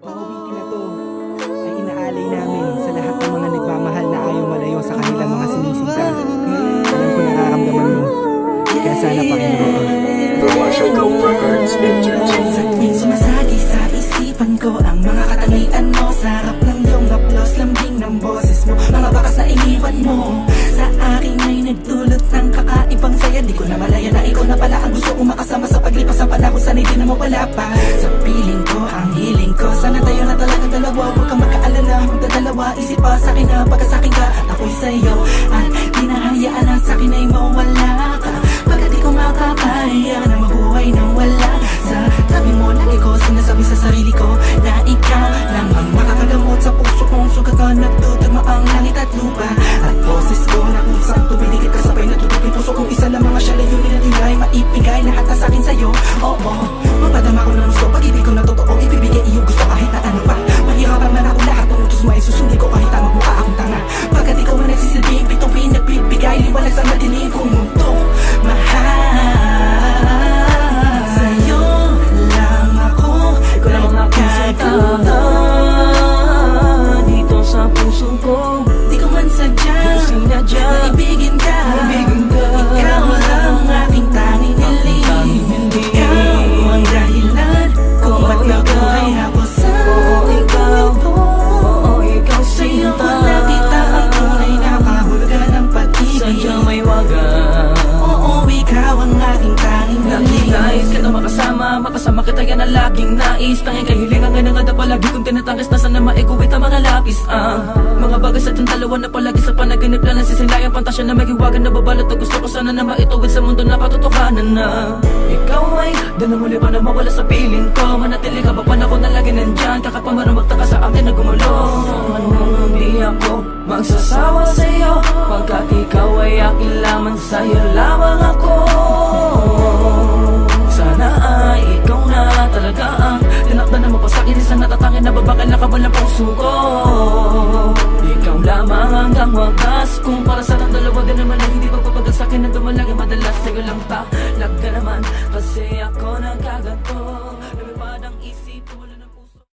Pang-awitin na to ay inaalay namin sa lahat ng mga nagmamahal na ayaw malayo sa kanilang mga sinisinta. Alam ko nakakamdaman mo, kaya sana pakinggan mo. Commercial Code Records Entertainment. Sa tuwing sumasagi sa isipan ko ang mga katangian mo, sarap ng iyong haplos, lambing ng boses mo, mga bakas na iniwan mo sa akin ay nagdulot ng kakaibang saya. Di ko na malaya na ikaw na pala ang gusto kong makasama sa paglipas ng panahon, sana'y di na mawala pa sa piling ko, ang hiling ko. Sana tayo na talagang dalawa, huwag kang magkaalala, magdadalawa, isip pa sa akin na pagka sa akin ka at ako'y sa'yo, at di na hayaan na sa akin ay mawala ka. Pagka di ko makakaya na mabuhay nang wala sa tabi mo, lagi ko sinasabi sa sarili ko na ikaw lang ang makakagamot sa puso kong sugat ka. Nagtutugma ang langit at lupa at boses ko na kusang tumidikit kasabay natutog yung puso kong isa lang mga siya layunin at hingay maipigay lahat na sa'kin sa'yo. Oo, mapadama ko ng gusto, pag-ibig ko na totoo, ibibigay iyong gusto kahit na ano pa. Mahirapan man ako lahat ng utos mo ay susundin ko kahit na magmukha akong tanga. Pagkat ikaw man nagsisilbing pitong pinagbibigay liwanag sa madilim kong mundo. Mahal sa'yo lang ako nagkakaroon. Dito sa puso ko, Di ko man sadya sinadya na ibigin ka. Ikaw lang ang aking tanging hiling. Ikaw ang dahilan kung ba't nabuhay ako sa ikaw, oo, ikaw sa'yo ko sinta. nakita ang tunay na kahulugan ng pag-ibig. Sadyang may wagan. Oo, ikaw ang aking tanging hiling. Nais kita makasama kita yan ang laging nais. Tanging kahilingan nga na nga palagi kong tinatangis na sana maiguwit ang mga lapis. Mga bagay sa ating dalawa na palagi sa panaginip na nasisilayang pantasya na maghiwagan na babalot at gusto ko sana na maituwid sa mundo na katotohanan na ikaw ay dala muli pa na mawala sa piling ko. Manatili ka ba panahon na lagi nandyan, kakapamarang magtaka sa akin na gumulo. Anong di ako magsasawa sa'yo, pagkat ikaw ay akin lamang, sa'yo lamang ako. Sana ay ikaw na talaga ang tinakda na mapasakin, isang natatangin na babakal na kawalang puso ko.